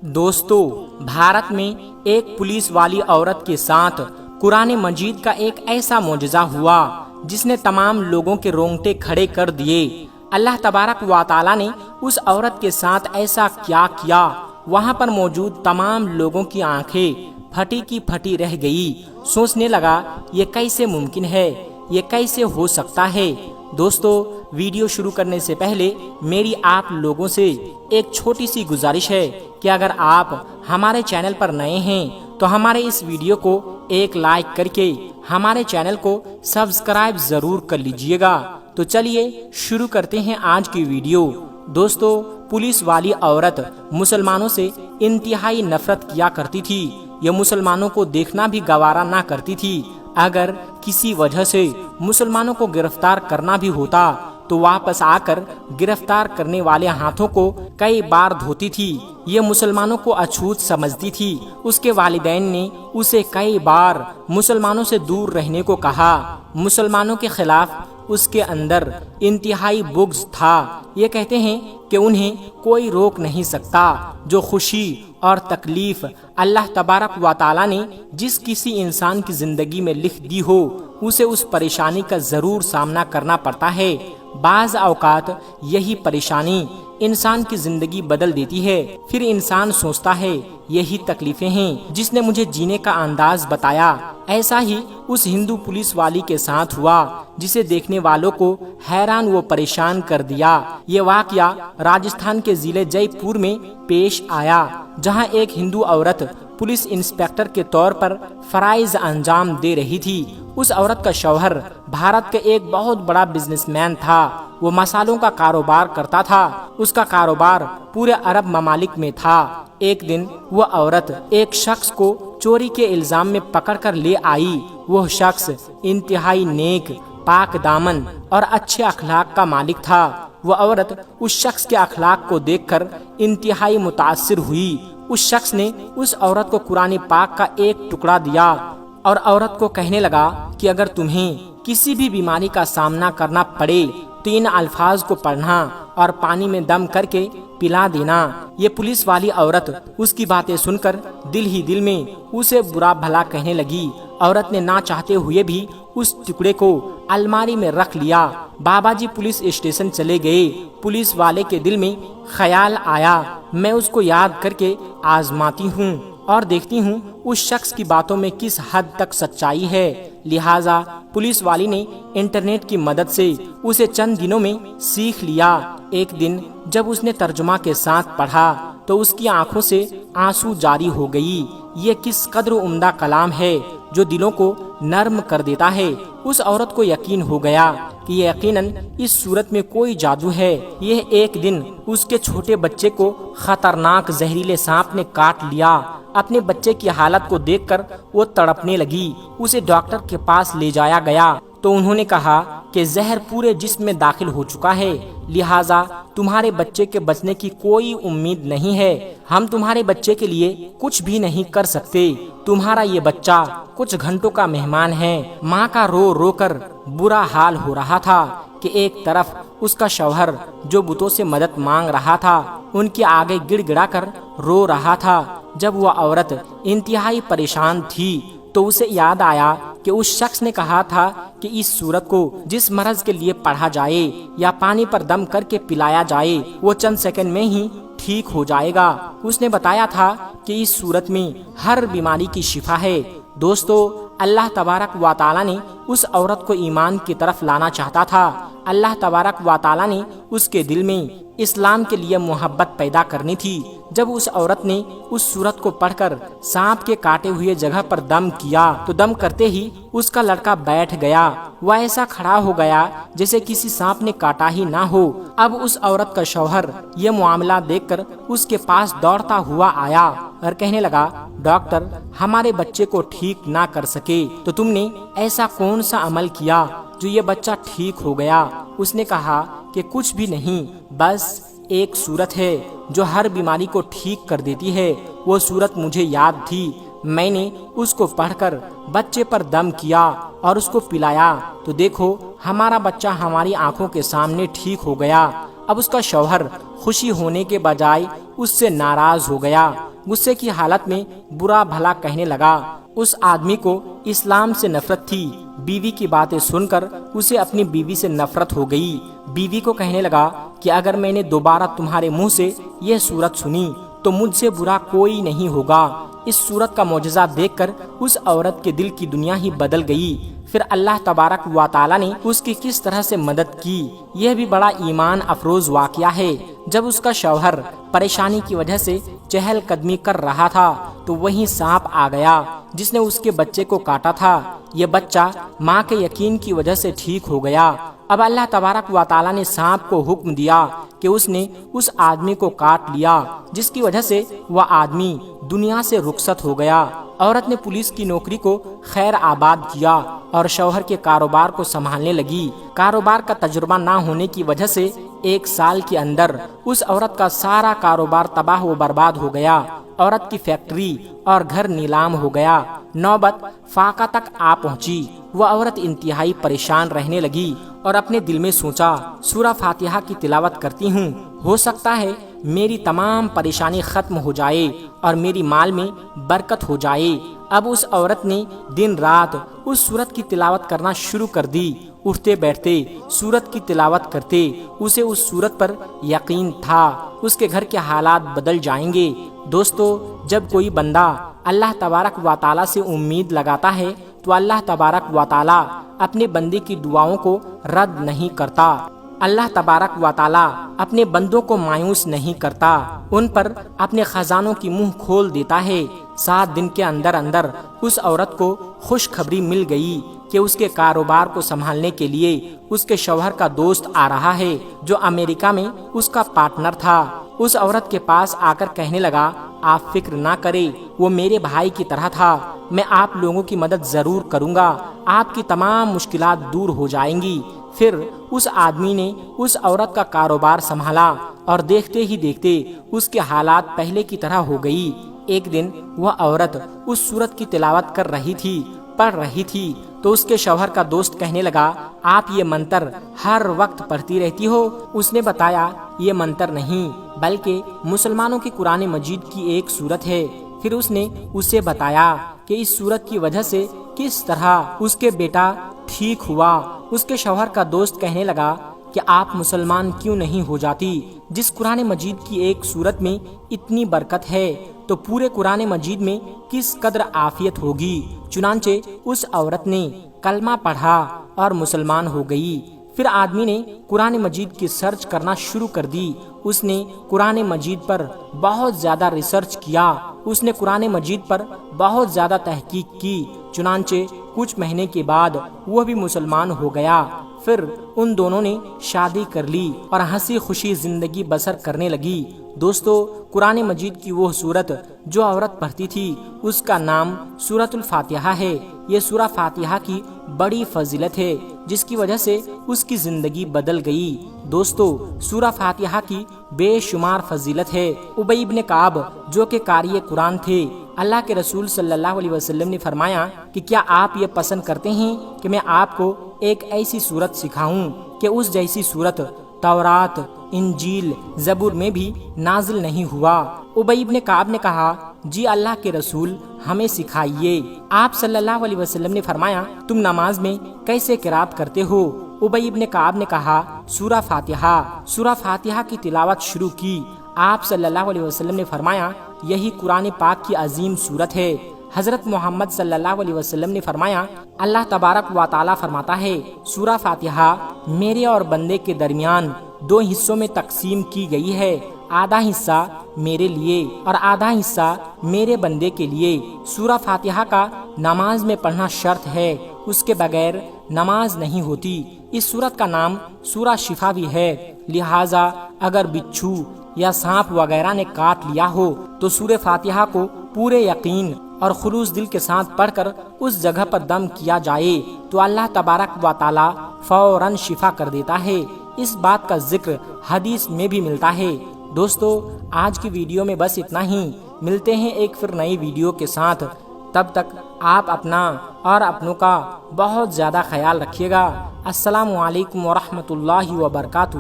दोस्तों, भारत में एक पुलिस वाली औरत के साथ कुरान मजीद का एक ऐसा मौजज़ा हुआ जिसने तमाम लोगों के रोंगटे खड़े कर दिए। अल्लाह तबारक व तआला ने उस औरत के साथ ऐसा क्या किया, वहाँ पर मौजूद तमाम लोगों की आंखें फटी की फटी रह गई। सोचने लगा ये कैसे मुमकिन है, ये कैसे हो सकता है। दोस्तों, वीडियो शुरू करने से पहले मेरी आप लोगों से एक छोटी सी गुजारिश है कि अगर आप हमारे चैनल पर नए हैं तो हमारे इस वीडियो को एक लाइक करके हमारे चैनल को सब्सक्राइब जरूर कर लीजिएगा। तो चलिए शुरू करते हैं आज की वीडियो। दोस्तों, पुलिस वाली औरत मुसलमानों से इंतहाई नफरत किया करती थी। ये मुसलमानों को देखना भी गवारा ना करती थी। अगर किसी वजह से मुसलमानों को गिरफ्तार करना भी होता तो वापस आकर गिरफ्तार करने वाले हाथों को कई बार धोती थी। ये मुसलमानों को अछूत समझती थी। उसके वालिदैन ने उसे कई बार मुसलमानों से दूर रहने को कहा। मुसलमानों के खिलाफ उसके अंदर इंतहाई बुग़्ज़ था। ये कहते हैं कि उन्हें कोई रोक नहीं सकता। जो खुशी और तकलीफ अल्लाह तबारक व तआला ने जिस किसी इंसान की जिंदगी में लिख दी हो, उसे उस परेशानी का जरूर सामना करना पड़ता है। बाज़ औकात यही परेशानी इंसान की जिंदगी बदल देती है। फिर इंसान सोचता है यही तकलीफें हैं जिसने मुझे जीने का अंदाज बताया। ऐसा ही उस हिंदू पुलिस वाली के साथ हुआ जिसे देखने वालों को हैरान व परेशान कर दिया। ये वाकया राजस्थान के जिले जयपुर में पेश आया, जहां एक हिंदू औरत पुलिस इंस्पेक्टर के तौर पर फराइज अंजाम दे रही थी। उस औरत का शौहर भारत के एक बहुत बड़ा बिजनेसमैन था। वो मसालों का कारोबार करता था। उसका कारोबार पूरे अरब ममालिक में था। एक दिन वह औरत एक शख्स को चोरी के इल्जाम में पकड़कर ले आई। वह शख्स इंतहाई नेक, पाक दामन और अच्छे अखलाक का मालिक था। वह औरत उस शख्स के अखलाक को देखकर इंतहाई मुतासिर हुई। उस शख्स ने उस औरत को कुरान पाक का एक टुकड़ा दिया और औरत को कहने लगा कि अगर तुम्हें किसी भी बीमारी का सामना करना पड़े तो इन अल्फाज को पढ़ना और पानी में दम करके पिला देना। ये पुलिस वाली औरत उसकी बातें सुनकर दिल ही दिल में उसे बुरा भला कहने लगी। औरत ने ना चाहते हुए भी उस टुकड़े को अलमारी में रख लिया। बाबा जी पुलिस स्टेशन चले गए। पुलिस वाले के दिल में ख्याल आया, मैं उसको याद करके आजमाती हूँ और देखती हूँ उस शख्स की बातों में किस हद तक सच्चाई है। लिहाजा पुलिस वाली ने इंटरनेट की मदद से उसे चंद दिनों में सीख लिया। एक दिन जब उसने तर्जुमा के साथ पढ़ा तो उसकी आंखों से आंसू जारी हो गई। ये किस कदर उम्दा कलाम है जो दिलों को नर्म कर देता है। उस औरत को यकीन हो गया कि ये यकीनन इस सूरत में कोई जादू है। यह एक दिन उसके छोटे बच्चे को खतरनाक जहरीले सांप ने काट लिया। अपने बच्चे की हालत को देखकर वो तड़पने लगी। उसे डॉक्टर के पास ले जाया गया तो उन्होंने कहा कि जहर पूरे जिस्म में दाखिल हो चुका है, लिहाजा तुम्हारे बच्चे के बचने की कोई उम्मीद नहीं है। हम तुम्हारे बच्चे के लिए कुछ भी नहीं कर सकते। तुम्हारा ये बच्चा कुछ घंटों का मेहमान है। माँ का रो रो कर बुरा हाल हो रहा था कि एक तरफ उसका शौहर जो बुतों से मदद मांग रहा था उनके आगे गिड़गिड़ा कर रो रहा था। जब वह औरत इंतहाई परेशान थी तो उसे याद आया कि उस शख्स ने कहा था कि इस सूरत को जिस मर्ज के लिए पढ़ा जाए या पानी पर दम करके पिलाया जाए वो चंद सेकंड में ही ठीक हो जाएगा। उसने बताया था कि इस सूरत में हर बीमारी की शिफा है। दोस्तों, अल्लाह तबारक व तआला ने उस औरत को ईमान की तरफ लाना चाहता था। अल्लाह तबारक व तआला ने उसके दिल में इस्लाम के लिए मोहब्बत पैदा करनी थी। जब उस औरत ने उस सूरत को पढ़कर सांप के काटे हुए जगह पर दम किया तो दम करते ही उसका लड़का बैठ गया। वह ऐसा खड़ा हो गया जैसे किसी सांप ने काटा ही ना हो। अब उस औरत का शौहर ये मामला देखकर उसके पास दौड़ता हुआ आया और कहने लगा, डॉक्टर, हमारे बच्चे को ठीक ना कर सके तो तुमने ऐसा कौन सा अमल किया जो ये बच्चा ठीक हो गया। उसने कहा कि कुछ भी नहीं, बस एक सूरत है जो हर बीमारी को ठीक कर देती है। वो सूरत मुझे याद थी। मैंने उसको पढ़कर बच्चे पर दम किया और उसको पिलाया तो देखो हमारा बच्चा हमारी आंखों के सामने ठीक हो गया। अब उसका शौहर खुशी होने के बजाय उससे नाराज हो गया। غصے کی حالت میں برا بھلا کہنے لگا۔ اس آدمی کو اسلام سے نفرت تھی۔ بیوی کی باتیں سن کر اسے اپنی بیوی سے نفرت ہو گئی۔ بیوی کو کہنے لگا کہ اگر میں نے دوبارہ تمہارے منہ سے یہ سورت سنی تو مجھ سے برا کوئی نہیں ہوگا۔ اس سورت کا معجزہ دیکھ کر اس عورت کے دل کی دنیا ہی بدل گئی۔ پھر اللہ تبارک و تعالی نے اس کی کس طرح سے مدد کی، یہ بھی بڑا ایمان افروز واقعہ ہے۔ جب اس کا شوہر پریشانی کی وجہ سے چہل قدمی کر رہا تھا تو وہیں سانپ آ گیا جس نے اس کے بچے کو کاٹا تھا۔ یہ بچہ ماں کے یقین کی وجہ سے ٹھیک ہو گیا۔ اب اللہ تبارک و تعالی نے سانپ کو حکم دیا کہ اس نے اس آدمی کو کاٹ لیا، جس کی وجہ سے وہ آدمی دنیا سے رخصت ہو گیا۔ عورت نے پولیس کی نوکری کو خیر آباد کیا اور شوہر کے کاروبار کو سنبھالنے لگی۔ کاروبار کا تجربہ نہ ہونے کی وجہ سے 1 سال کے اندر اس عورت کا سارا کاروبار تباہ و برباد ہو گیا۔ عورت کی فیکٹری اور گھر نیلام ہو گیا۔ نوبت فاقہ تک آ پہنچی۔ وہ عورت انتہائی پریشان رہنے لگی اور اپنے دل میں سوچا، سورہ فاتحہ کی تلاوت کرتی ہوں، ہو سکتا ہے میری تمام پریشانی ختم ہو جائے اور میری مال میں برکت ہو جائے۔ اب اس عورت نے دن رات اس سورت کی تلاوت کرنا شروع کر دی۔ اٹھتے بیٹھتے سورت کی تلاوت کرتے اسے اس سورت پر یقین تھا اس کے گھر کے حالات بدل جائیں گے۔ دوستو، جب کوئی بندہ اللہ تبارک و تعالی سے امید لگاتا ہے تو اللہ تبارک و تعالی اپنے بندے کی دعاؤں کو رد نہیں کرتا۔ اللہ تبارک و تعالی اپنے بندوں کو مایوس نہیں کرتا، ان پر اپنے خزانوں کی منہ کھول دیتا ہے۔ 7 دن کے اندر اندر اس عورت کو خوشخبری مل گئی کہ اس کے کاروبار کو سنبھالنے کے لیے اس کے شوہر کا دوست آ رہا ہے جو امریکہ میں اس کا پارٹنر تھا۔ اس عورت کے پاس آ کر کہنے لگا، آپ فکر نہ کریں، وہ میرے بھائی کی طرح تھا، میں آپ لوگوں کی مدد ضرور کروں گا، آپ کی تمام مشکلات دور ہو جائیں گی۔ پھر اس آدمی نے اس عورت کا کاروبار سنبھالا اور دیکھتے ہی دیکھتے اس کے حالات پہلے کی طرح ہو گئی۔ ایک دن وہ عورت اس سورت کی تلاوت کر رہی تھی، پڑھ رہی تھی تو اس کے شوہر کا دوست کہنے لگا، آپ یہ منتر ہر وقت پڑھتی رہتی ہو؟ اس نے بتایا، یہ منتر نہیں بلکہ مسلمانوں کی قرآن مجید کی ایک سورت ہے۔ پھر اس نے اسے بتایا کہ اس سورت کی وجہ سے کس طرح اس کے بیٹا ٹھیک ہوا۔ اس کے شوہر کا دوست کہنے لگا کہ آپ مسلمان کیوں نہیں ہو جاتی؟ جس قرآن مجید کی ایک سورت میں اتنی برکت ہے تو پورے قرآن مجید میں کس قدر عافیت ہوگی۔ چنانچہ اس عورت نے کلمہ پڑھا اور مسلمان ہو گئی۔ پھر آدمی نے قرآن مجید کی سرچ کرنا شروع کر دی۔ اس نے قرآن مجید پر بہت زیادہ ریسرچ کیا، اس نے قرآن مجید پر بہت زیادہ تحقیق کی۔ چنانچہ کچھ مہینے کے بعد وہ بھی مسلمان ہو گیا۔ پھر ان دونوں نے شادی کر لی اور ہنسی خوشی زندگی بسر کرنے لگی۔ دوستو، قرآن مجید کی وہ سورت جو عورت پڑھتی تھی اس کا نام سورۃ الفاتحہ ہے۔ یہ سورہ فاتحہ کی بڑی فضیلت ہے جس کی وجہ سے اس کی زندگی بدل گئی۔ دوستو، سورہ فاتحہ کی بے شمار فضیلت ہے۔ ابی بن کعب جو کہ قاری قرآن تھے، اللہ کے رسول صلی اللہ علیہ وسلم نے فرمایا کہ کیا آپ یہ پسند کرتے ہیں کہ میں آپ کو ایک ایسی سورت سکھاؤں کہ اس جیسی سورت تورات، انجیل، زبور میں بھی نازل نہیں ہوا؟ ابی بن کعب نے کہا، جی اللہ کے رسول، ہمیں سکھائیے۔ آپ صلی اللہ علیہ وسلم نے فرمایا، تم نماز میں کیسے قرات کرتے ہو؟ ابی بن کعب نے کہا، سورہ فاتحہ۔ سورہ فاتحہ کی تلاوت شروع کی۔ آپ صلی اللہ علیہ وسلم نے فرمایا، یہی قرآن پاک کی عظیم سورت ہے۔ حضرت محمد صلی اللہ علیہ وسلم نے فرمایا، اللہ تبارک و تعالی فرماتا ہے، سورہ فاتحہ میرے اور بندے کے درمیان 2 حصوں میں تقسیم کی گئی ہے، آدھا حصہ میرے لیے اور آدھا حصہ میرے بندے کے لیے۔ سورہ فاتحہ کا نماز میں پڑھنا شرط ہے، اس کے بغیر نماز نہیں ہوتی۔ اس سورت کا نام سورہ شفا بھی ہے، لہٰذا اگر بچھو یا سانپ وغیرہ نے کاٹ لیا ہو تو سورہ فاتحہ کو پورے یقین اور خلوص دل کے ساتھ پڑھ کر اس جگہ پر دم کیا جائے تو اللہ تبارک و تعالی فوراً شفا کر دیتا ہے۔ اس بات کا ذکر حدیث میں بھی ملتا ہے۔ دوستو، آج کی ویڈیو میں بس اتنا ہی۔ ملتے ہیں ایک پھر نئی ویڈیو کے ساتھ، تب تک آپ اپنا اور اپنوں کا بہت زیادہ خیال رکھیے گا۔ السلام علیکم ورحمۃ اللہ وبرکاتہ۔